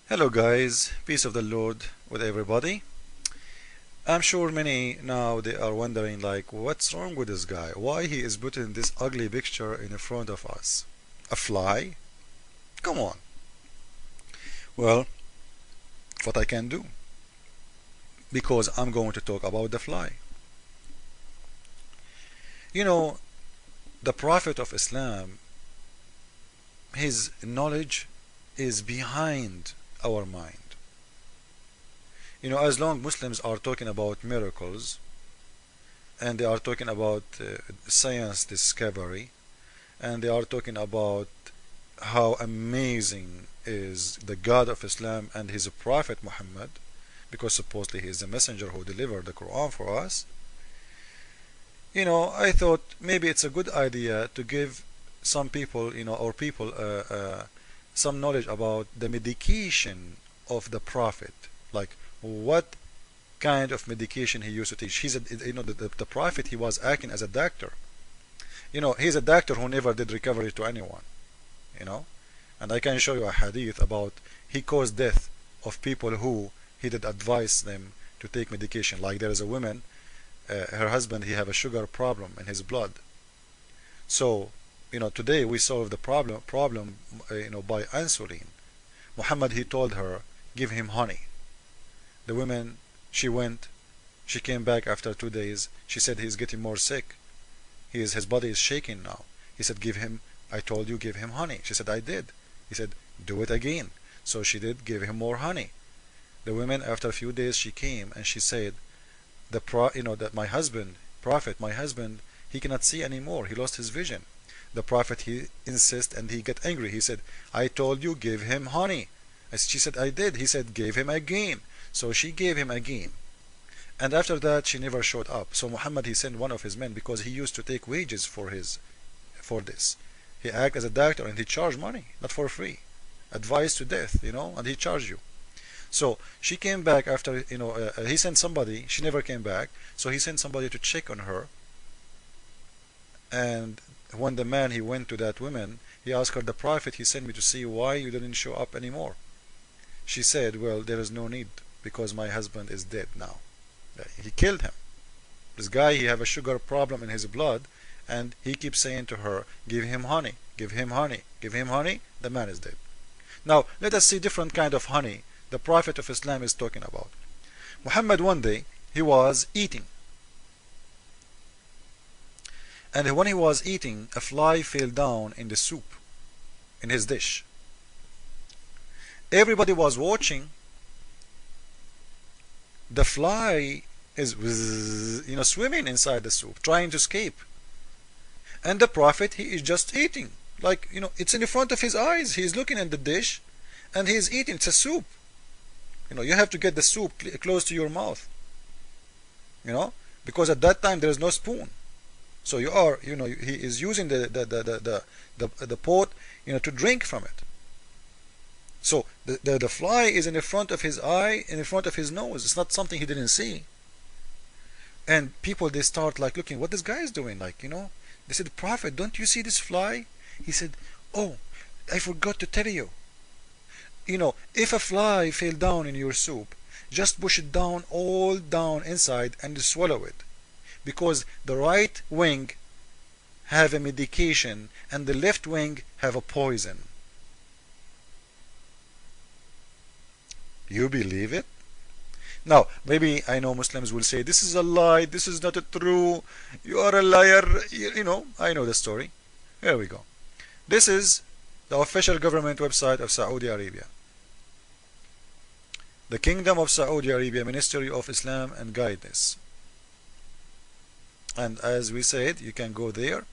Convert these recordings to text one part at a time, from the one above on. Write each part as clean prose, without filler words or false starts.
Hello guys, peace of the Lord with everybody. I'm sure many now they are wondering like what's wrong with this guy? Why he is putting this ugly picture in front of us? A fly? Come on. Well, what I can do? Because I'm going to talk about the fly. You know, the Prophet of Islam, his knowledge is behind our mind. As long Muslims are talking about miracles and they are talking about science discovery and they are talking about how amazing is the God of Islam and his Prophet Muhammad, because supposedly he is the messenger who delivered the Quran for us. I thought maybe it's a good idea to give some people, or people, some knowledge about the medication of the Prophet, like what kind of medication he used to teach. The Prophet, he was acting as a doctor. He's a doctor who never did recovery to anyone. you know and I can show you a hadith about he caused death of people who he did advise them to take medication. Like there is a woman, her husband, he have a sugar problem in his blood. So today we solve the problem by insulin. Muhammad, he told her, give him honey. The woman, she went, she came back after 2 days. She said he's getting more sick. His body is shaking now. He said, give him, I told you, give him honey. She said, I did. He said, do it again. So she did, give him more honey. The woman, after a few days, she came and she said, that my husband, Prophet, my husband, he cannot see anymore. He lost his vision. The Prophet, he insists and he get angry. He said, I told you, give him honey. She said, I did. He said, give him again. So she gave him again. And after that, she never showed up. So Muhammad, he sent one of his men, because he used to take wages for this. He act as a doctor and he charged money, not for free. Advice to death, and he charged you. So she came back after, he sent somebody. She never came back. So he sent somebody to check on her. And when the man, he went to that woman, he asked her, the Prophet, he sent me to see why you didn't show up anymore. She said, well, there is no need, because my husband is dead now. He killed him. This guy, he have a sugar problem in his blood, and he keeps saying to her, give him honey, give him honey, give him honey. The man is dead. Now let us see different kind of honey the Prophet of Islam is talking about. Muhammad, one day he was eating, and when he was eating, a fly fell down in the soup in his dish. Everybody was watching. The fly is swimming inside the soup, trying to escape. And the Prophet, he is just eating. Like, it's in front of his eyes. He is looking at the dish and he is eating. It's a soup. You have to get the soup close to your mouth. Because at that time there is no spoon. So he is using the pot, to drink from it. So the fly is in the front of his eye, in the front of his nose. It's not something he didn't see. And people, they start like looking what this guy is doing. Like, they said, Prophet, don't you see this fly? He said, oh, I forgot to tell you. If a fly fell down in your soup, just push it down, all down inside, and swallow it. Because the right wing have a medication and the left wing have a poison. You believe it? Now, maybe I know Muslims will say, this is a lie, this is not true, you are a liar. I know the story. Here we go. This is the official government website of Saudi Arabia. The Kingdom of Saudi Arabia, Ministry of Islam and Guidance. And as we said, you can go there.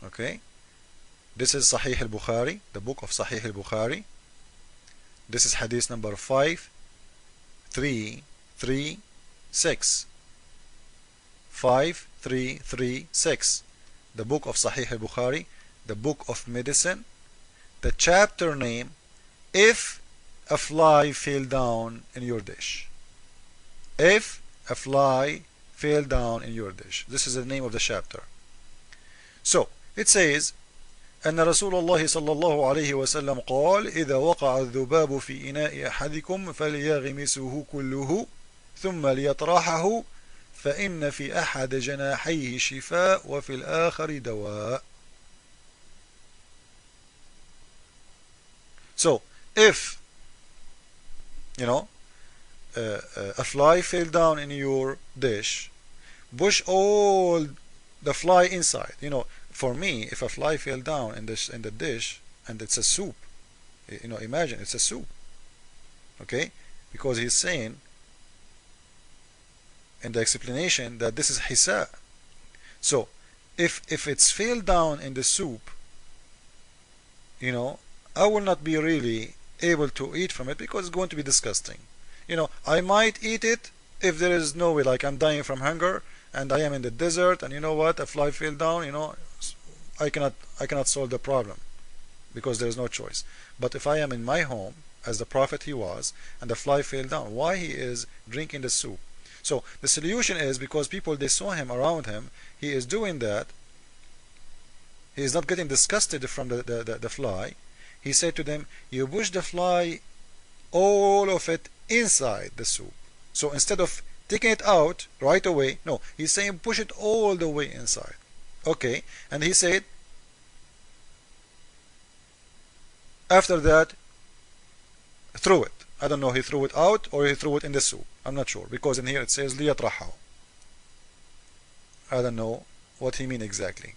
Okay. This is Sahih al-Bukhari, the book of Sahih al-Bukhari. This is hadith number 5336. 5336. The book of Sahih al-Bukhari, the book of medicine. The chapter name, if a fly fell down in your dish. If a fly fell down in your dish. This is the name of the chapter. So it says, أن رسول الله صلى الله عليه وسلم قال إذا وقع الذباب في إناء أحدكم فليغمسه كله ثم ليطرحه فإن في أحد جناحيه شفاء وفي الآخر دواء. So if you know a fly fell down in your dish, push all the fly inside. For me, if a fly fell down in the dish and it's a soup, imagine it's a soup, okay? Because he's saying in the explanation that this is hisa. So if it's fell down in the soup, I will not be really able to eat from it because it's going to be disgusting. I might eat it if there is no way, like I'm dying from hunger and I am in the desert and you know what, a fly fell down, I cannot solve the problem because there is no choice. But if I am in my home, as the prophet he was, and the fly fell down, why he is drinking the soup? So the solution is because people, they saw him around him, he is doing that, he is not getting disgusted from the fly. He said to them, you push the fly, all of it inside the soup. So instead of taking it out right away, no, he's saying push it all the way inside. Okay, and he said after that throw it. I don't know, he threw it out or he threw it in the soup. I'm not sure because in here it says liyatrahahu. I don't know what he means exactly.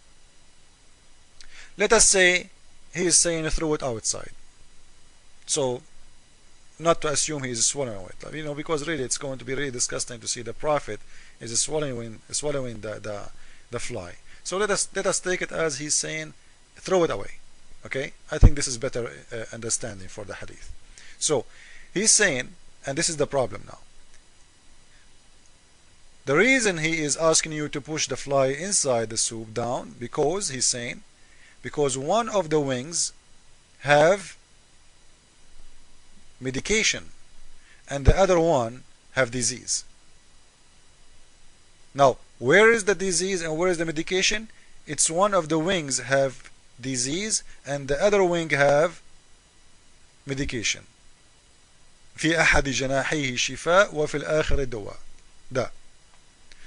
Let us say he is saying throw it outside. So not to assume he is swallowing it, because really it's going to be really disgusting to see the prophet is swallowing the fly. So let us take it as he's saying throw it away. Okay, I think this is better understanding for the hadith. So he's saying, and this is the problem now, the reason he is asking you to push the fly inside the soup down, because he's saying because one of the wings have medication and the other one have disease. Now where is the disease and where is the medication? It's one of the wings have disease and the other wing have medication. في أحد جناحيه شفاء وفي الآخر دواء. ده.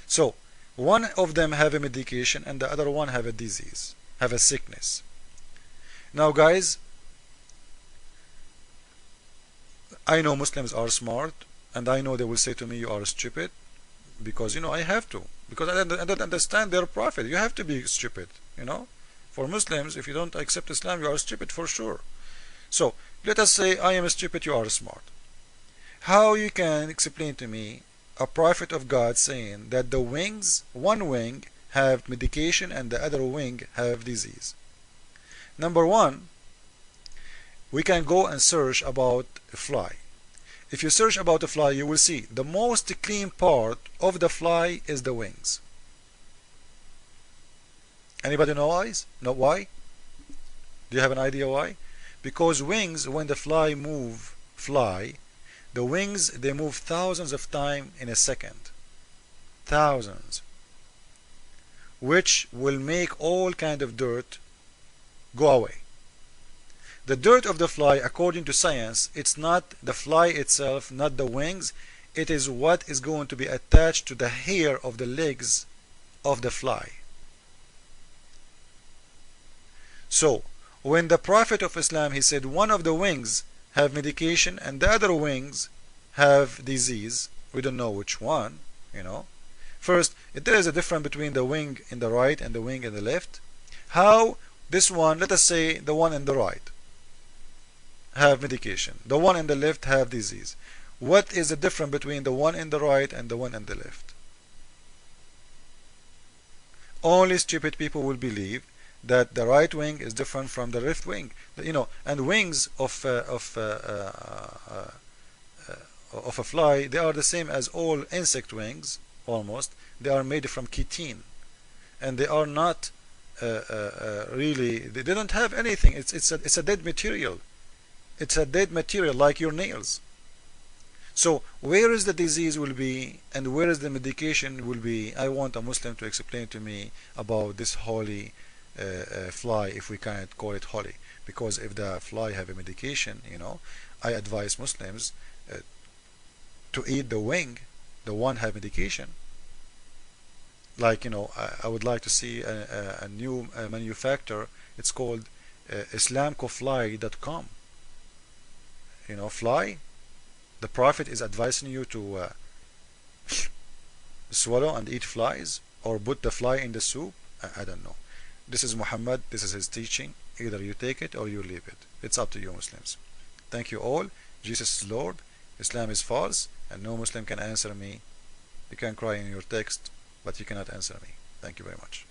So one of them have a medication and the other one have a disease, have a sickness. Now guys, I know Muslims are smart and I know they will say to me you are stupid because I have to, because I don't understand their prophet. You have to be stupid. For Muslims, if you don't accept Islam, you are stupid for sure. So let us say I am stupid, you are smart. How you can explain to me a prophet of God saying that the wings, one wing have medication and the other wing have disease? Number one, we can go and search about a fly. If you search about a fly, you will see the most clean part of the fly is the wings. Anybody know why? Know why? Do you have an idea why? Because wings, when the fly fly, the wings, they move thousands of times in a second. Thousands. Which will make all kind of dirt go away. The dirt of the fly, according to science, it's not the fly itself, not the wings, it is what is going to be attached to the hair of the legs of the fly. So when the Prophet of Islam, he said one of the wings have medication and the other wings have disease, we don't know which one. First, there is a difference between the wing in the right and the wing in the left. How this one, let us say the one in the right have medication, the one in the left have disease. What is the difference between the one in the right and the one in the left? Only stupid people will believe that the right wing is different from the left wing. And wings of a fly, they are the same as all insect wings almost. They are made from chitin, and they are not really. They don't have anything. It's a dead material. It's a dead material like your nails. So where is the disease will be and where is the medication will be? I want a Muslim to explain to me about this holy fly if we cannot call it holy? Because if the fly have a medication, I advise Muslims to eat the wing, the one have medication. Like, I would like to see a new manufacturer. It's called islamcofly.com. Fly. The Prophet is advising you to swallow and eat flies or put the fly in the soup. I don't know. This is Muhammad. This is his teaching. Either you take it or you leave it. It's up to you, Muslims. Thank you all. Jesus is Lord. Islam is false, and no Muslim can answer me. You can cry in your text, but you cannot answer me. Thank you very much.